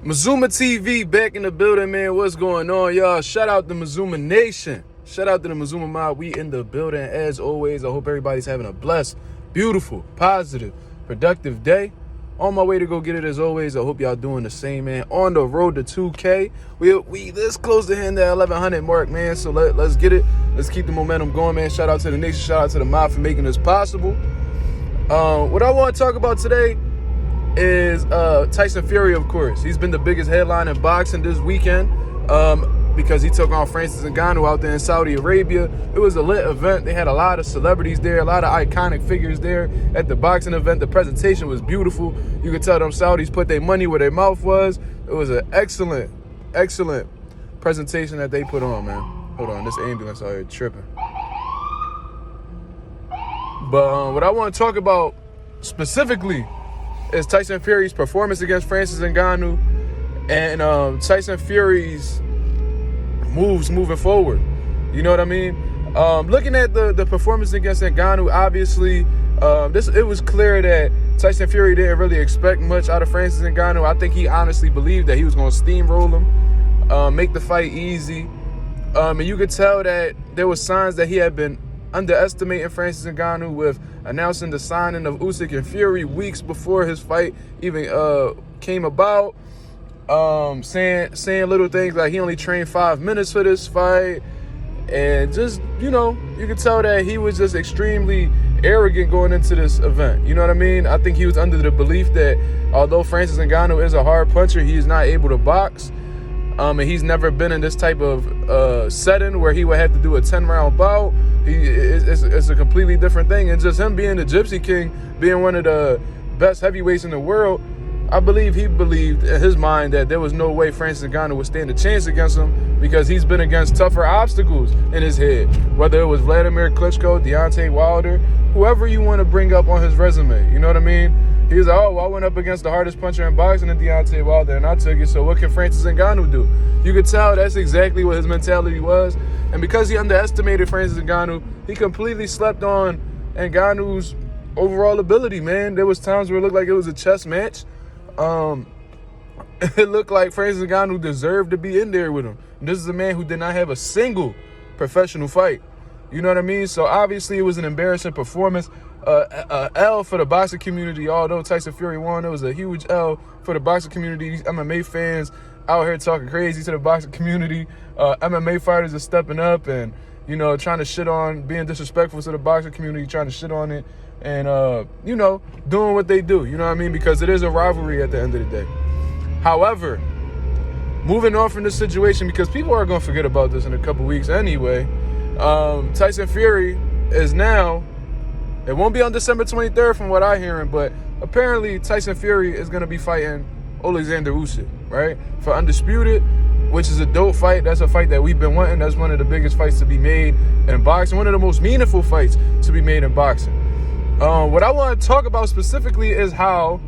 Mazuma TV back in the building, man. What's going on, y'all? Shout out to Mazuma Nation. Shout out to the Mazuma Mob. We in the building as always. I hope everybody's having a blessed, beautiful, positive, productive day. On my way to go get it as always. I hope y'all doing the same, man. On the road to 2K. We this close to hitting that 1100 mark, man. So let's get it. Let's keep the momentum going, man. Shout out to the nation. Shout out to the mob for making this possible. What I want to talk about today is Tyson Fury, of course. He's been the biggest headline in boxing this weekend because he took on Francis Ngannou out there in Saudi Arabia. It was a lit event. They had a lot of celebrities there, a lot of iconic figures there at the boxing event. The presentation was beautiful. You could tell them Saudis put their money where their mouth was. It was an excellent, excellent presentation that they put on, man. Hold on, this ambulance out here tripping. But what I want to talk about specifically is Tyson Fury's performance against Francis Ngannou and Tyson Fury's moves moving forward. You know what I mean? Looking at the performance against Ngannou, obviously, it was clear that Tyson Fury didn't really expect much out of Francis Ngannou. I think he honestly believed that he was going to steamroll him, make the fight easy. And you could tell that there were signs that he had been underestimating Francis Ngannou with announcing the signing of Usyk and Fury weeks before his fight even came about, saying little things like he only trained 5 minutes for this fight, and just, you know, you could tell that he was just extremely arrogant going into this event. You know what I mean? I think he was under the belief that although Francis Ngannou is a hard puncher, he is not able to box. And he's never been in this type of setting where he would have to do a 10-round bout. It's a completely different thing. And just him being the Gypsy King, being one of the best heavyweights in the world, I believe he believed in his mind that there was no way Francis Ngannou would stand a chance against him because he's been against tougher obstacles in his head. Whether it was Vladimir Klitschko, Deontay Wilder, whoever you want to bring up on his resume. You know what I mean? He was like, oh, well, I went up against the hardest puncher in boxing in Deontay Wilder, and I took it, so what can Francis Ngannou do? You could tell that's exactly what his mentality was. And because he underestimated Francis Ngannou, he completely slept on Ngannou's overall ability, man. There was times where it looked like it was a chess match. It looked like Francis Ngannou deserved to be in there with him. And this is a man who did not have a single professional fight. You know what I mean? So obviously it was an embarrassing performance. L for the boxing community. Although Tyson Fury won, it was a huge L for the boxing community. These MMA fans out here talking crazy to the boxing community. MMA fighters are stepping up and, you know, trying to shit on, being disrespectful to the boxing community, trying to shit on it, and, you know, doing what they do. You know what I mean? Because it is a rivalry at the end of the day. However, moving on from this situation, because people are going to forget about this in a couple weeks anyway, Tyson Fury is now, it won't be on December 23rd from what I'm hearing, but apparently Tyson Fury is going to be fighting Oleksandr Usyk, right? For Undisputed, which is a dope fight. That's a fight that we've been wanting. That's one of the biggest fights to be made in boxing. One of the most meaningful fights to be made in boxing. What I want to talk about specifically is how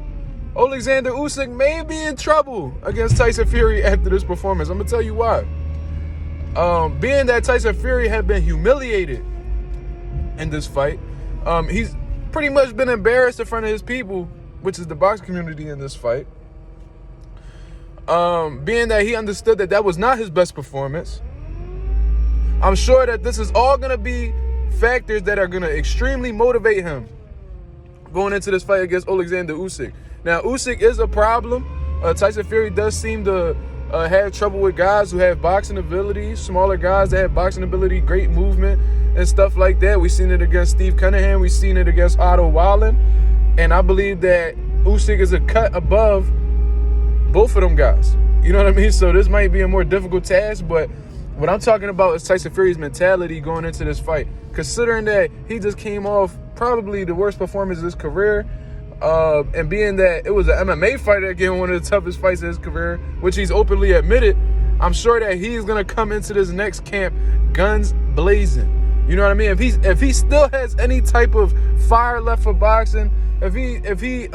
Oleksandr Usyk may be in trouble against Tyson Fury after this performance. I'm going to tell you why. Being that Tyson Fury had been humiliated in this fight, he's pretty much been embarrassed in front of his people, which is the boxing community in this fight. Being that he understood that was not his best performance, I'm sure that this is all going to be factors that are going to extremely motivate him going into this fight against Oleksandr Usyk. Now, Usyk is a problem. Tyson Fury does seem to have trouble with guys who have boxing ability, smaller guys that have boxing ability, great movement, and stuff like that. We've seen it against Steve Cunningham. We've seen it against Otto Wallen. And I believe that Usyk is a cut above both of them guys. You know what I mean? So this might be a more difficult task, but what I'm talking about is Tyson Fury's mentality going into this fight. Considering that he just came off probably the worst performance of his career, and being that it was an MMA fighter getting one of the toughest fights of his career, which he's openly admitted, I'm sure that he's going to come into this next camp guns blazing. You know what I mean? If he still has any type of fire left for boxing, if he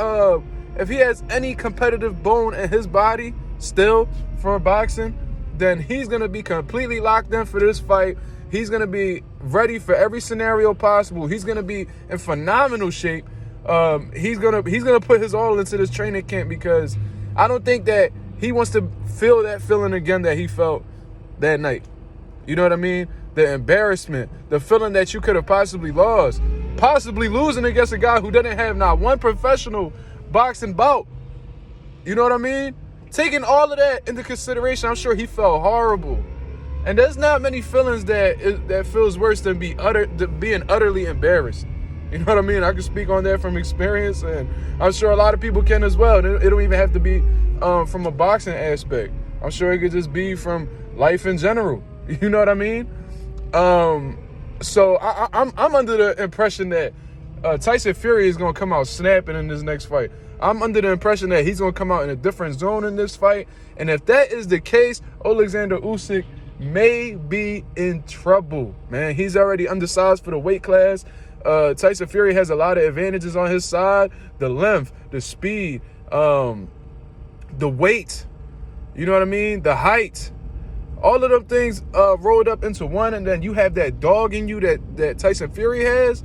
has any competitive bone in his body still for boxing, then he's going to be completely locked in for this fight. He's going to be ready for every scenario possible. He's going to be in phenomenal shape. He's gonna put his all into this training camp because I don't think that he wants to feel that feeling again that he felt that night. You know what I mean? The embarrassment, the feeling that you could have possibly lost, possibly losing against a guy who didn't have not one professional boxing bout. You know what I mean? Taking all of that into consideration, I'm sure he felt horrible. And there's not many feelings that feels worse than being utterly embarrassed. You know what I mean? I can speak on that from experience, and I'm sure a lot of people can as well. It don't even have to be from a boxing aspect. I'm sure it could just be from life in general. You know what I mean? So I'm under the impression that Tyson Fury is going to come out snapping in this next fight. I'm under the impression that he's going to come out in a different zone in this fight. And if that is the case, Oleksandr Usyk may be in trouble, man. He's already undersized for the weight class. Tyson Fury has a lot of advantages on his side. The length, the speed, the weight, you know what I mean? The height. All of them things rolled up into one, and then you have that dog in you that Tyson Fury has.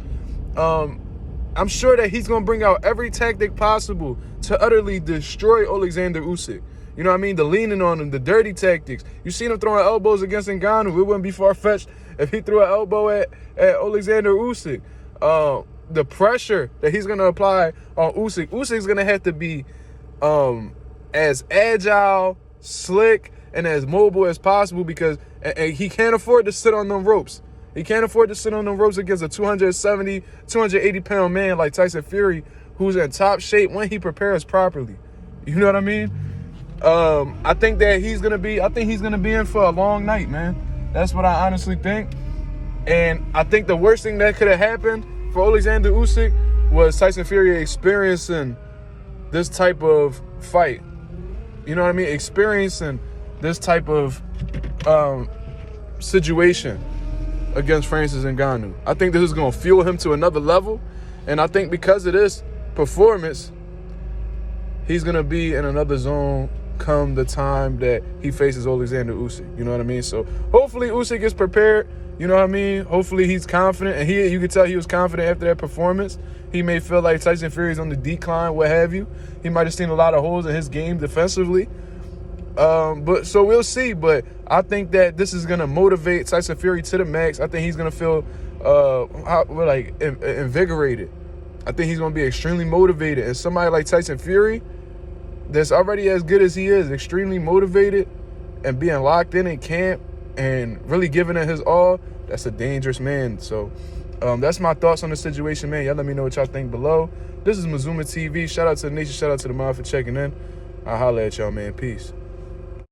I'm sure that he's going to bring out every tactic possible to utterly destroy Oleksandr Usyk. You know what I mean? The leaning on him, the dirty tactics. You seen him throwing elbows against Ngannou. It wouldn't be far-fetched if he threw an elbow at Oleksandr Usyk. The pressure that he's going to apply on Usyk. Usyk's going to have to be as agile, slick, and as mobile as possible because he can't afford to sit on them ropes. He can't afford to sit on them ropes against a 270, 280-pound man like Tyson Fury, who's in top shape when he prepares properly. You know what I mean? I think he's gonna be in for a long night, man. That's what I honestly think. And I think the worst thing that could have happened for Oleksandr Usyk was Tyson Fury experiencing this type of fight. You know what I mean? Experiencing this type of situation against Francis Ngannou. I think this is going to fuel him to another level. And I think because of this performance, he's going to be in another zone come the time that he faces Oleksandr Usyk. You know what I mean? So hopefully Usyk is prepared. You know what I mean? Hopefully he's confident. And you could tell he was confident after that performance. He may feel like Tyson Fury is on the decline, what have you. He might have seen a lot of holes in his game defensively. But so we'll see. But I think that this is going to motivate Tyson Fury to the max. I think he's going to feel invigorated. I think he's going to be extremely motivated. And somebody like Tyson Fury that's already as good as he is, extremely motivated and being locked in camp and really giving it his all, that's a dangerous man. So that's my thoughts on the situation, man. Y'all let me know what y'all think below. This is Mazuma TV. Shout out to the nation. Shout out to the mob for checking in. I'll holler at y'all, man. Peace.